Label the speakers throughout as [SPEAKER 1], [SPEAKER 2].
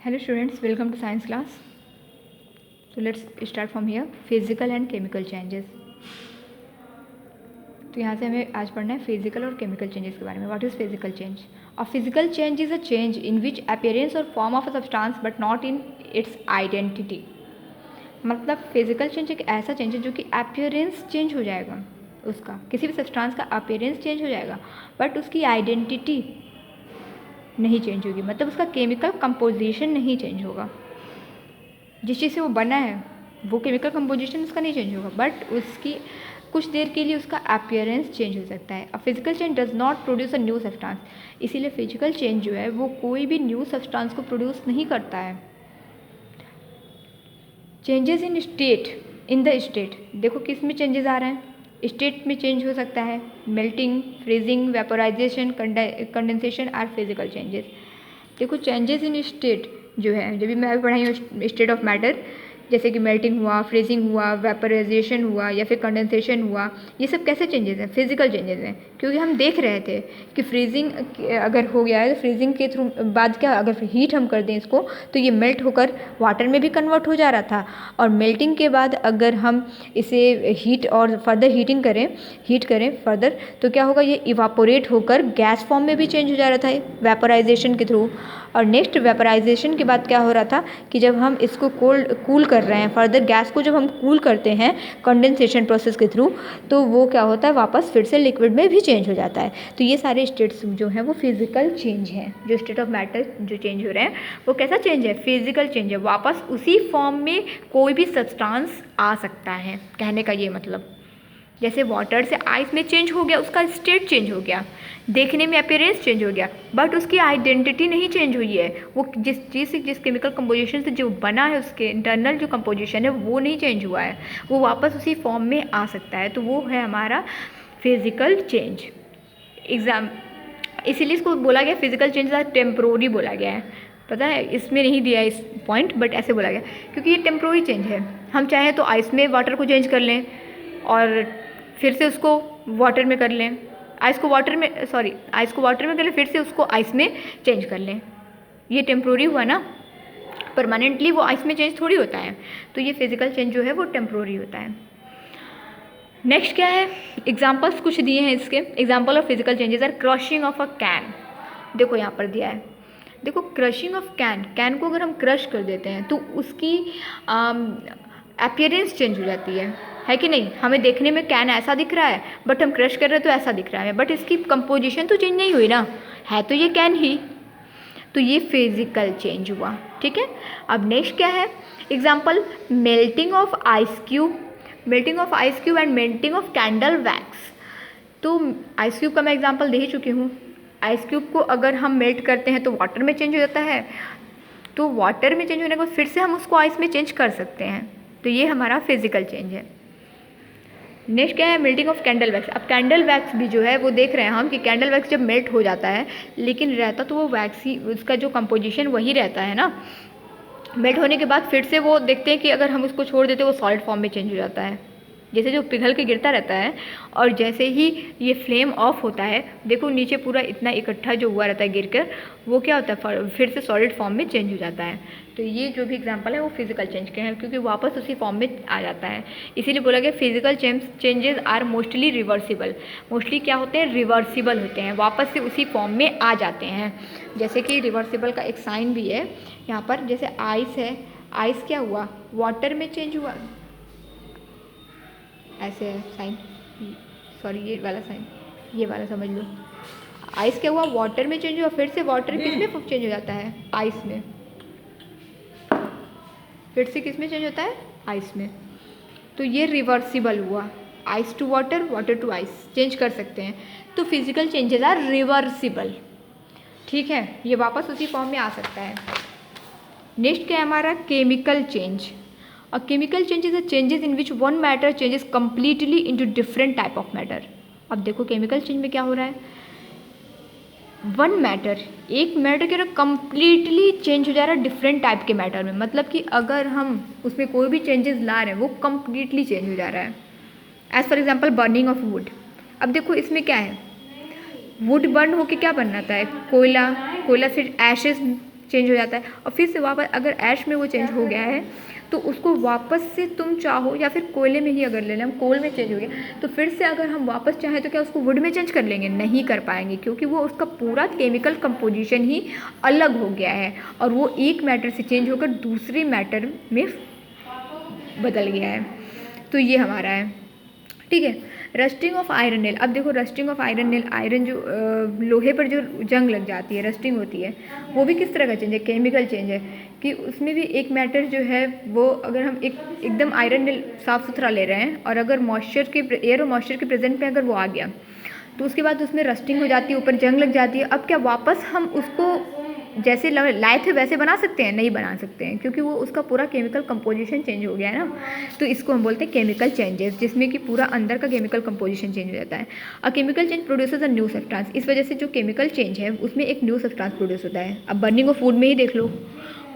[SPEAKER 1] Hello students, welcome to science class. So let's start from here. Physical and chemical changes. तो यहाँ से हमें आज पढ़ना है फिजिकल और केमिकल चेंजेस के बारे में. What is physical change? A physical change is a change in which appearance or form of a substance but not in its identity. मतलब फिजिकल चेंज एक ऐसा चेंज है जो कि अपीयरेंस चेंज हो जाएगा, उसका किसी भी सब्सटेंस का अपीयरेंस चेंज हो जाएगा बट उसकी आइडेंटिटी नहीं चेंज होगी. मतलब उसका केमिकल कंपोजिशन नहीं चेंज होगा. जिस चीज़ से वो बना है वो केमिकल कंपोजिशन उसका नहीं चेंज होगा बट उसकी कुछ देर के लिए उसका अपीयरेंस चेंज हो सकता है. अ physical change does not produce a new substance. इसीलिए फिजिकल चेंज जो है वो कोई भी न्यू सब्सटेंस को प्रोड्यूस नहीं करता है. Changes in state, in the state, देखो किस में चेंजेस आ रहे हैं. स्टेट में चेंज हो सकता है. Melting, freezing, vaporisation, condensation are physical changes. देखो चेंजेस इन स्टेट जो है, जब भी मैं अभी पढ़ाई हूँ स्टेट ऑफ मैटर, जैसे कि मेल्टिंग हुआ, फ्रीजिंग हुआ, वेपोराइजेशन हुआ या फिर कंडेंसेशन हुआ, ये सब कैसे चेंजेस हैं? फिजिकल चेंजेस हैं. क्योंकि हम देख रहे थे कि फ्रीजिंग अगर हो गया है तो फ्रीजिंग के थ्रू बाद क्या, अगर हीट हम कर दें इसको तो ये मेल्ट होकर वाटर में भी कन्वर्ट हो जा रहा था. और मेल्टिंग के बाद अगर हम इसे हीट और फर्दर हीट करें फर्दर तो क्या होगा, ये इवापोरेट होकर गैस फॉर्म में भी चेंज हो जा रहा था वेपोराइजेशन के थ्रू. और नेक्स्ट वेपोराइजेशन के बाद क्या हो रहा था कि जब हम इसको कूल कर रहे हैं, फर्दर गैस को जब हम कूल करते हैं कंडेंसेशन प्रोसेस के थ्रू, तो वो क्या होता है, वापस फिर से लिक्विड में भी चेंज हो जाता है. तो ये सारे स्टेट्स जो हैं वो फिजिकल चेंज हैं. जो स्टेट ऑफ मैटर जो चेंज हो रहे हैं वो कैसा चेंज है? फिजिकल चेंज है. वापस उसी फॉर्म में कोई भी सब्सटेंस आ सकता है. कहने का ये मतलब, जैसे वाटर से आइस में चेंज हो गया, उसका स्टेट चेंज हो गया, देखने में अपीयरेंस चेंज हो गया बट उसकी आइडेंटिटी नहीं चेंज हुई है. वो जिस चीज़ से, जिस केमिकल कंपोजिशन से जो बना है, उसके इंटरनल जो कंपोजिशन है वो नहीं चेंज हुआ है. वो वापस उसी फॉर्म में आ सकता है. तो वो है हमारा फिजिकल चेंज. इसीलिए इसको बोला गया फिजिकल चेंज टेम्प्रोरी बोला गया है. पता है, इसमें नहीं दिया है इस पॉइंट बट ऐसे बोला गया क्योंकि ये टेम्प्रोरी चेंज है. हम चाहें तो आइस में वाटर को चेंज कर लें और फिर से उसको वाटर में कर लें, आइस को वाटर में कर लें, फिर से उसको आइस में चेंज कर लें. ये टेम्प्रोरी हुआ ना, परमानेंटली वो आइस में चेंज थोड़ी होता है. तो ये फिजिकल चेंज जो है वो टेम्प्रोरी होता है. नेक्स्ट क्या है, एग्जाम्पल्स कुछ दिए हैं इसके. Example of physical changes are crushing of a can. देखो यहाँ पर दिया है, देखो क्रशिंग ऑफ कैन को अगर हम क्रश कर देते हैं तो उसकी अपीयरेंस चेंज हो जाती है कि नहीं. हमें देखने में कैन ऐसा दिख रहा है बट हम क्रश कर रहे हैं तो ऐसा दिख रहा है, बट इसकी कंपोजिशन तो चेंज नहीं हुई ना, है तो ये कैन ही. तो ये फिजिकल चेंज हुआ. ठीक है. अब नेक्स्ट क्या है, example melting of ice cube and melting of candle wax. तो आइस क्यूब का मैं एग्जाम्पल दे ही चुकी हूँ. आइस क्यूब को अगर हम मेल्ट करते हैं तो वाटर में चेंज हो जाता है, तो वाटर में चेंज होने के बाद फिर से हम उसको आइस में चेंज कर सकते हैं. तो ये हमारा फिजिकल चेंज है. नेक्स्ट क्या है, मेल्टिंग ऑफ कैंडल वैक्स. अब कैंडल वैक्स भी जो है वो देख रहे हैं हम कि कैंडल वैक्स जब मेल्ट हो जाता है, लेकिन रहता तो वो वैक्स ही, उसका जो कंपोजिशन वही रहता है ना. मेल्ट होने के बाद फिर से वो देखते हैं कि अगर हम उसको छोड़ देते वो सॉलिड फॉर्म में चेंज हो जाता है, जैसे जो पिघल के गिरता रहता है. और जैसे ही ये फ्लेम ऑफ होता है, देखो नीचे पूरा इतना इकट्ठा जो हुआ रहता है गिरकर, वो क्या होता है, फिर से सॉलिड फॉर्म में चेंज हो जाता है. तो ये जो भी एग्जांपल है वो फिजिकल चेंज के हैं क्योंकि वापस उसी फॉर्म में आ जाता है. इसीलिए बोला गया physical changes are mostly reversible. Mostly क्या होते हैं, रिवर्सिबल होते हैं, वापस से उसी फॉर्म में आ जाते हैं. जैसे कि रिवर्सिबल का एक साइन भी है यहाँ पर. जैसे आइस है, आइस क्या हुआ, वाटर में चेंज हुआ, ऐसे है साइन, सॉरी ये वाला साइन, ये वाला समझ लो. आइस क्या हुआ, वाटर में चेंज हुआ, फिर से वाटर किस में चेंज हो जाता है, आइस में. फिर से किस में चेंज होता है, आइस में. तो ये रिवर्सिबल हुआ. Ice to water, water to ice change कर सकते हैं. तो फिजिकल चेंजेस आर रिवर्सिबल. ठीक है, ये वापस उसी फॉर्म में आ सकता है. नेक्स्ट क्या है हमारा, chemical change. A chemical change is a changes in which one matter changes completely into different type of matter. अब देखो केमिकल चेंज में क्या हो रहा है, वन मैटर, एक मैटर के कम्प्लीटली चेंज हो जा रहा है डिफरेंट टाइप के मैटर में. मतलब कि अगर हम उसमें कोई भी चेंजेस ला रहे हैं वो कम्प्लीटली चेंज हो जा रहा है. As for example burning of wood. अब देखो इसमें क्या है, वुड बर्न होके क्या बनाता है, कोयला. कोयला फिर एशेज चेंज हो जाता है, और फिर से वापस अगर ऐश में वो चेंज हो गया है तो उसको वापस से तुम चाहो, या फिर कोयले में ही अगर ले लें, हम कोल में चेंज हो गया तो फिर से अगर हम वापस चाहें तो क्या उसको वुड में चेंज कर लेंगे? नहीं कर पाएंगे, क्योंकि वो उसका पूरा केमिकल कंपोजिशन ही अलग हो गया है और वो एक मैटर से चेंज होकर दूसरे मैटर में बदल गया है। तो ये हमारा है, ठीक है। रस्टिंग ऑफ आयरन नेल, अब देखो rusting of iron nail, iron जो लोहे पर जो जंग लग जाती है, रस्टिंग होती है, वो भी किस तरह का चेंज है? केमिकल चेंज है, कि उसमें भी एक मैटर जो है वो, अगर हम एकदम आयरन नेल साफ़ सुथरा ले रहे हैं और अगर मॉइस्चर के एयर और मॉइस्चर के प्रेजेंट में अगर वो आ गया तो उसके बाद उसमें रस्टिंग हो जाती है, ऊपर जंग लग जाती है। अब क्या वापस हम उसको जैसे लाए थे वैसे बना सकते हैं? नहीं बना सकते हैं, क्योंकि वो उसका पूरा केमिकल कंपोजिशन चेंज हो गया है ना। तो इसको हम बोलते हैं केमिकल चेंजेस, जिसमें कि पूरा अंदर का केमिकल कंपोजिशन चेंज हो जाता है। A chemical change produces a new substance, इस वजह से जो केमिकल चेंज है उसमें एक न्यू सब्सटेंस प्रोड्यूस होता है। अब बर्निंग ऑफ वुड में ही देख लो,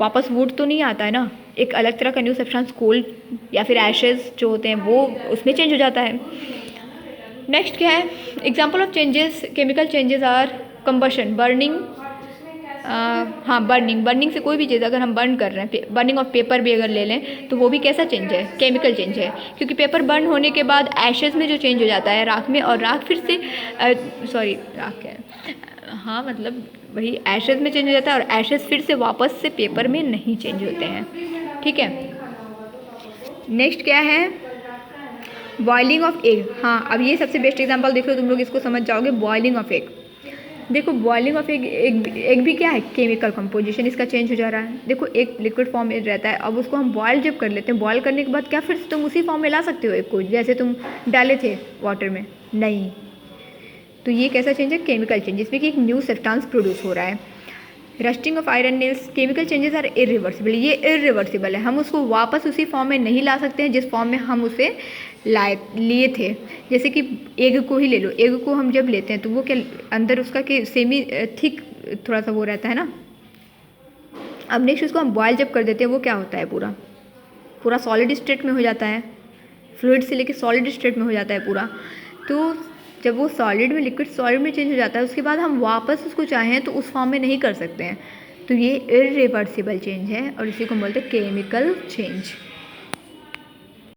[SPEAKER 1] वापस वुड तो नहीं आता है ना, एक अलग तरह का न्यू सब्सटेंस कोल या फिर एशेज जो होते हैं वो उसमें चेंज हो जाता है। नेक्स्ट क्या है? Example of changes, chemical changes are combustion, burning, हाँ बर्निंग से कोई भी चीज़ अगर हम बर्न कर रहे हैं, बर्निंग ऑफ पेपर भी अगर ले लें तो वो भी कैसा चेंज है? केमिकल चेंज है, क्योंकि पेपर बर्न होने के बाद एशेज़ में जो चेंज हो जाता है राख में, और राख फिर से राख क्या है, हाँ मतलब वही एशेज़ में चेंज हो जाता है, और एशेज़ फिर से वापस से पेपर में नहीं चेंज होते हैं, ठीक है। नेक्स्ट क्या है? बॉइलिंग ऑफ एग, हाँ अब ये सबसे बेस्ट एग्जाम्पल देख लो, तुम लोग इसको समझ जाओगे। बॉइलिंग ऑफ एग, देखो बॉइलिंग ऑफ एग भी क्या है? केमिकल कंपोजिशन इसका चेंज हो जा रहा है। देखो एक लिक्विड फॉर्म में रहता है, अब उसको हम बॉयल जब कर लेते हैं, बॉयल करने के बाद क्या फिर से तुम उसी फॉर्म में ला सकते हो एग को, जैसे तुम डाले थे वाटर में? नहीं। तो ये कैसा चेंज है? केमिकल चेंज, जिसमें कि एक न्यू सब्सटेंस प्रोड्यूस हो रहा है। Rusting of iron nails, chemical changes are irreversible, ये इरिवर्सिबल है, हम उसको वापस उसी फॉर्म में नहीं ला सकते हैं जिस फॉर्म में हम उसे लिए थे। जैसे कि एग को ही ले लो, एग को हम जब लेते हैं तो वो क्या अंदर उसका कि सेमी थिक थोड़ा सा वो रहता है ना। अब नेक्स्ट उसको हम बॉयल जब कर देते हैं वो क्या होता है? पूरा सॉलिड स्टेट में हो जाता है, फ्लूइड से लेके सॉलिड स्टेट में हो जाता है पूरा। तो जब वो सॉलिड में लिक्विड सॉलिड में चेंज हो जाता है उसके बाद हम वापस उसको चाहें तो उस फॉर्म में नहीं कर सकते हैं। तो ये इरिवर्सिबल चेंज है और इसी को हम बोलते हैं केमिकल चेंज।